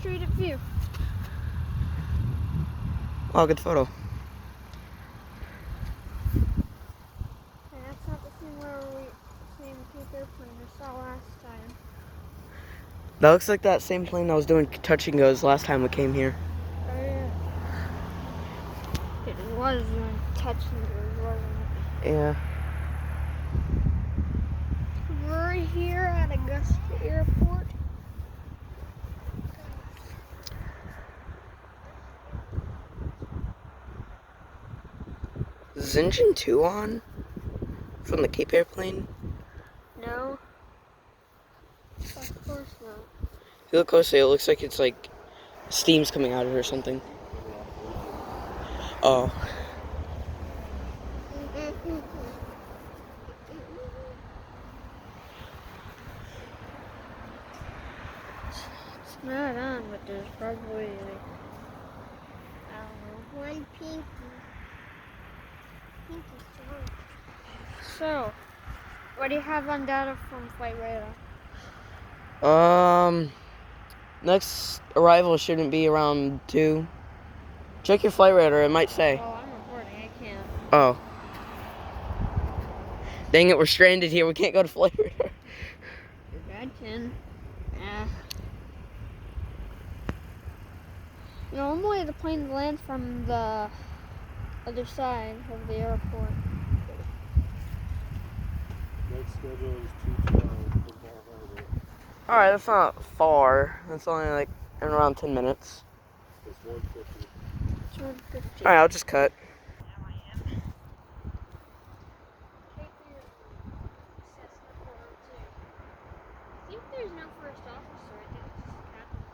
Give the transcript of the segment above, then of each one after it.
straight up view. Oh, good photo. And that's not the same Cape airplane I saw last time. That looks like that same plane I was doing touch and goes last time we came here. Oh yeah. It was touch and goes, wasn't it? Yeah. We're here at Augusta Airport. Is engine 2 on? From the Cape airplane? No. Of course not. If you look closely, it looks like it's like steam's coming out of it or something. Oh. It's not on, but there's probably like, I don't know, one pinky. Pinky's strong. So, what do you have on data from flight radar? Next arrival shouldn't be around 2. Check your flight radar, it might say. Oh, I'm recording, I can't. Oh. Dang it, we're stranded here. We can't go to flight radar. Your dad can. Yeah. Normally the plane lands from the other side of the airport. Next schedule is 2:12 for Ball Harbor. Alright, that's not far. That's only like in around 10 minutes. It's 1:50. It's 150. Alright, I'll just cut. There's no first officer. I think it's just a captain.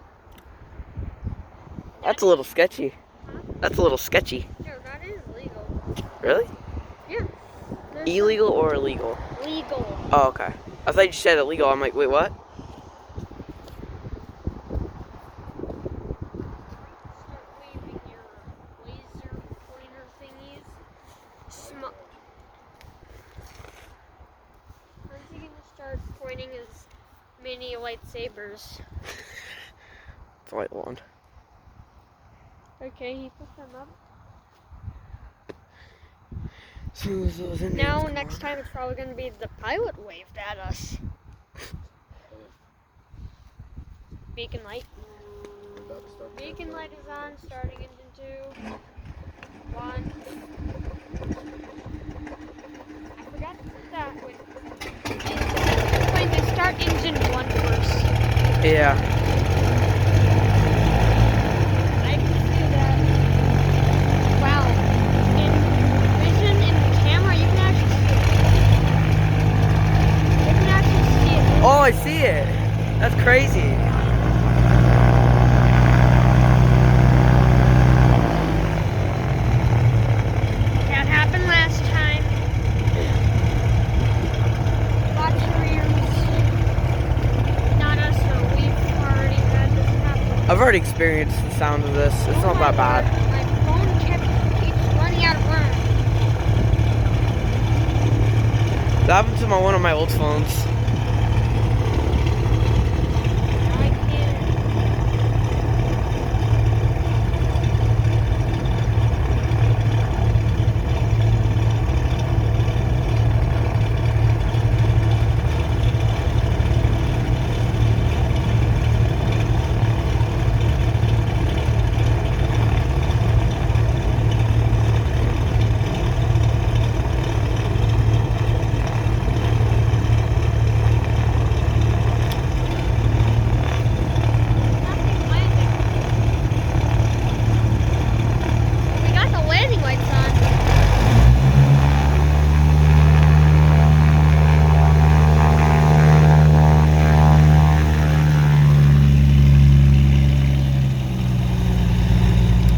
That's a little sketchy. Huh? That's a little sketchy. No, that is legal. Really? Yeah. Illegal or illegal? Legal. Oh, okay. I thought you said illegal. I'm like, wait, what? Start waving your laser pointer thingies. Aren't you gonna start pointing his mini lightsabers? It's a light wand. Okay, he put them up. So Now, next time it's probably gonna be the pilot waved at us. Beacon light. Beacon light is on, starting engine 2. 1. I forgot to put that with. It's going to start engine 1 first. Yeah. I can see that. Wow. In vision, in the camera, you can actually see it. You can actually see it. Oh, I see it. That's crazy. That happened last time. Watch your ears. Not us, though. We've already had this happen. I've already experienced the sound of this. It's not that bad. My phone keeps running out of room. That happened to one of my old phones. Now I can't. Nothing's landing. We got the landing lights on.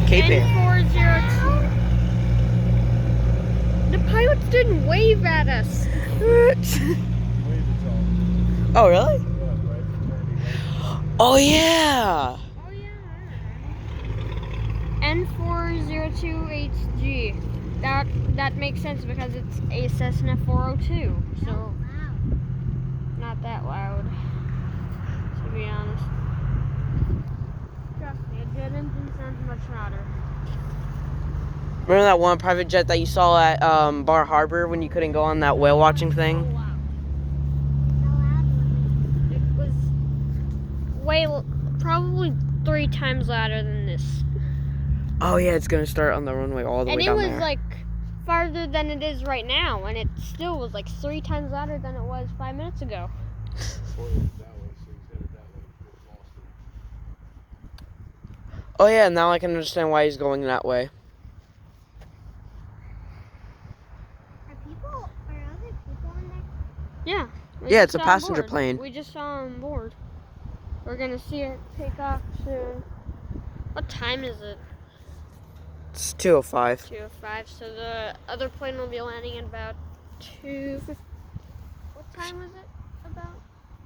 Cape Air. N402. The pilots didn't wave at us. Wave is on. Oh, really? Yeah, right for turning right. Oh, yeah. Oh yeah. N402HG. That makes sense because it's a Cessna 402. So not that loud, to be honest. Trust me, a jet engine sounds much louder. Remember that one private jet that you saw at Bar Harbor when you couldn't go on that whale watching So thing? loud. It was probably 3 times louder than this. Oh yeah, it's gonna start on the runway all the And way it down was there. like farther than it is right now, and it still was like 3 times louder than it was 5 minutes ago. Pointed that way, so he's headed that way towards Boston. Oh yeah, now I can understand why he's going that way. Are other people in there? Yeah. we Yeah, just it's a saw passenger board. plane. We just saw him board. We're gonna see it take off soon. What time is it? It's 2:05. 2:05. So the other plane will be landing in about 2:50. What time was it about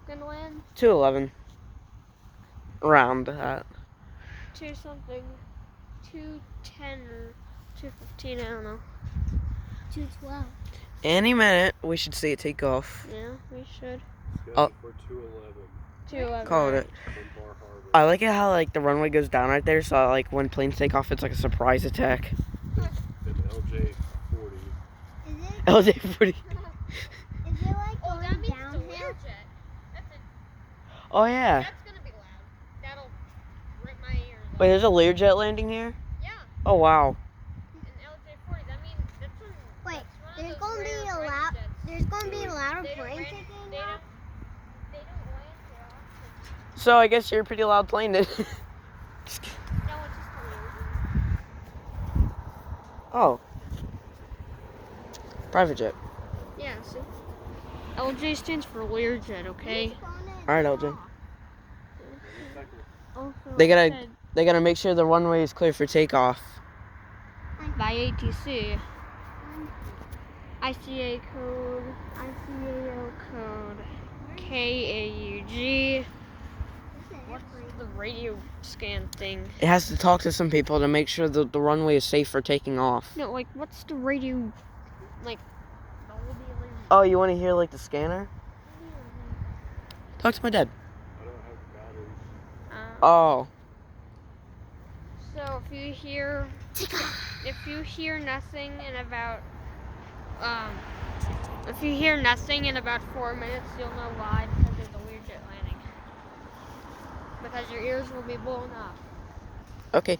gonna land? 2:11. Around that. 2 something. 2:10 or 2:15. I don't know. 2:12. Any minute, we should see it take off. Yeah, we should. Scheduled for 2:11 2:11. Called it. from Bar Harbor. I like it how like the runway goes down right there, so like when planes take off, it's like a surprise attack. And LJ40. Is it? LJ40. Is it like Oh, that going means the downhill? Learjet. That's Oh yeah. That's gonna be loud. That'll rip my ears off. Wait, there's a Learjet landing here? Yeah, Oh wow. an LJ40. That means that's one. Wait, that's one of there's those gonna be rare a private loud. jets. There's gonna be a louder They don't plane land- taking they off. They don't land too often. So I guess you're a pretty loud plane then. No, it's just a Learjet. Oh. Private jet. Yeah, see? LJ stands for Learjet, okay? Who's gonna Alright, LJ. off? Also, They gotta- said They gotta make sure the runway is clear for takeoff. by ATC. ICA code, ICAO code, KAUG. What's the radio scan thing? It has to talk to some people to make sure that the runway is safe for taking off. No, like, what's the radio, like, Oh, you want to hear like the scanner? Talk to my dad. I don't have batteries. Oh. So if you hear nothing in about, if you hear nothing in about 4 minutes, you'll know why, because there's a Learjet landing. Because your ears will be blown off Okay.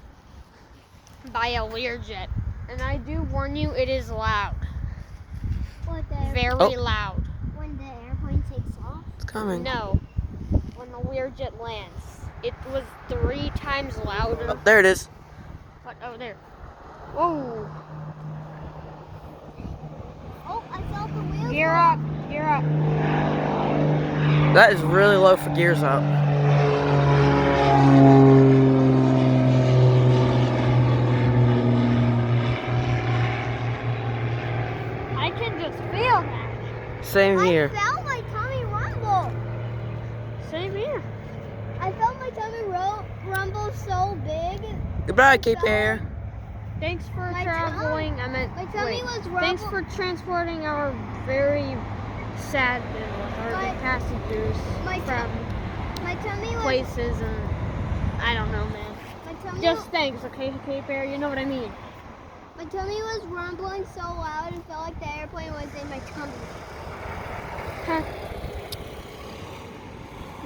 by a Learjet. And I do warn you, it is loud. What the Very Oh. loud. when the airplane takes off? It's coming. No. When the Learjet lands. It was 3 times louder. Oh, there it is. What? Oh, there. Whoa. Oh, I felt the wheels. Gear up. Gear up. That is really low for gears up. I can just feel that. Same here. I felt my tummy rumble. Same here. I felt my tummy rumble so big. Goodbye, Cape Air. Thanks for My traveling. I meant. My tummy wait. was Thanks rumble. for transporting our very sad and lethargic passengers my from My tummy was. places and I don't know, man. My tummy. Just thanks, okay, Cape Air. You know what I mean. My tummy was rumbling so loud it felt like the airplane was in my tummy. Huh.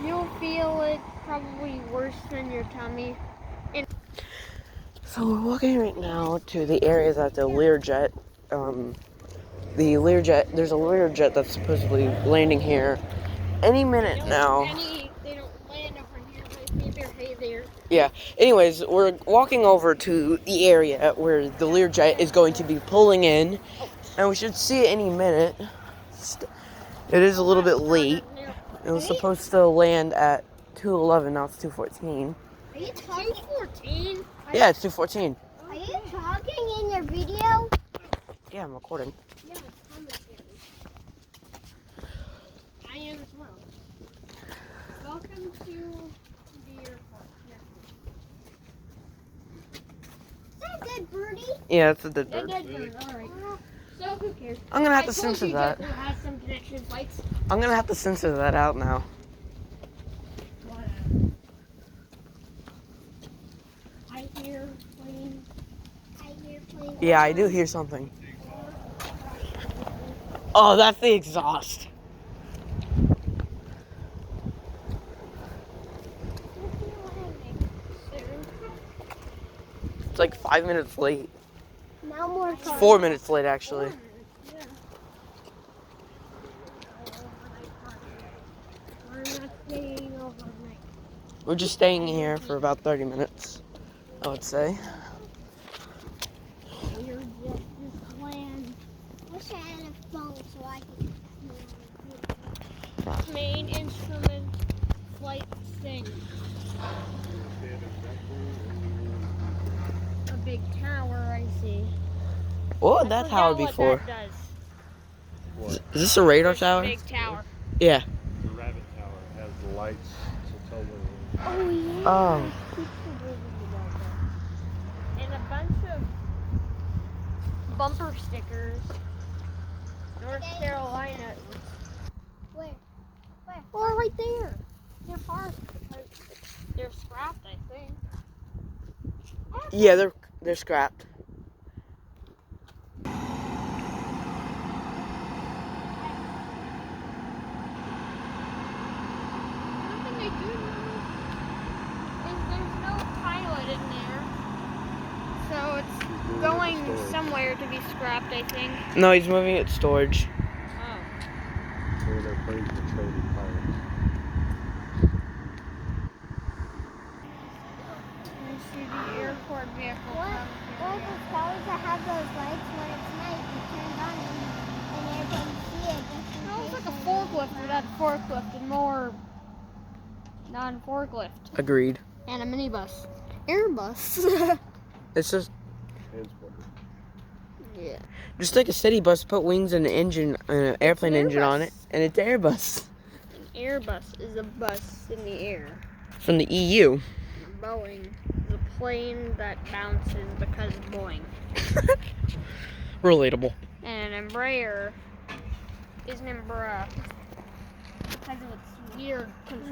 You'll feel it probably worse than your tummy. So we're walking right now to the area that the Learjet, there's a Learjet that's supposedly landing here any minute now. They don't land over here, but Cape Air, hey there. Yeah. Anyways, we're walking over to the area where the Learjet is going to be pulling in, and we should see it any minute. It is a little bit late. It was supposed to land at 2:11. Now it's 2:14. Are you talking? 214? Yeah, it's 2:14. Are you talking in your video? Yeah, I'm recording. Yeah, it's commentary. I am as well. Welcome to the airport. Is that a dead birdie? Yeah, it's a dead Yeah, bird. dead bird, alright. So who cares? I'm gonna have I to told censor you that. JetBlue has some connection flights. I'm gonna have to censor that out now. airplane. Yeah, I do hear something. Oh, that's the exhaust. It's like 5 minutes late. Now more It's cars. 4 minutes late, actually. We're not staying overnight. We're just staying here for about 30 minutes, I would say. We're just land. Wish I had a phone so I could. Main instrument flight thing. A big tower, I see. What I would that forgot tower be what for? that does. Is this a radar This tower? big tower. Yeah. The rabbit tower has the lights to tell them. Oh yeah. Oh. And a bunch of bumper stickers. North Carolina. Where? Oh, right there. They're parked. They're scrapped, I think. Yeah, they're scrapped. One thing I do know is there's no pilot in there. So it's going somewhere to be scrapped, I think. No, he's moving it to storage. Oh. Where their planes are trading pilots. You see the airport vehicle What? come All here. those towers that have those lights when it's night, you turn it on and airplanes see it. Just in No, it's case like a they forklift move without around. forklift and more non-forklift. Agreed. And a minibus. Airbus. It's just Transporter. Yeah. just like a city bus, put wings and an engine, an airplane an engine on Airbus. it, and it's an Airbus An Airbus is a bus in the air. from the EU. A Boeing is a plane that bounces because of Boeing. Relatable. And an Embraer is an Embraer because of its weird control.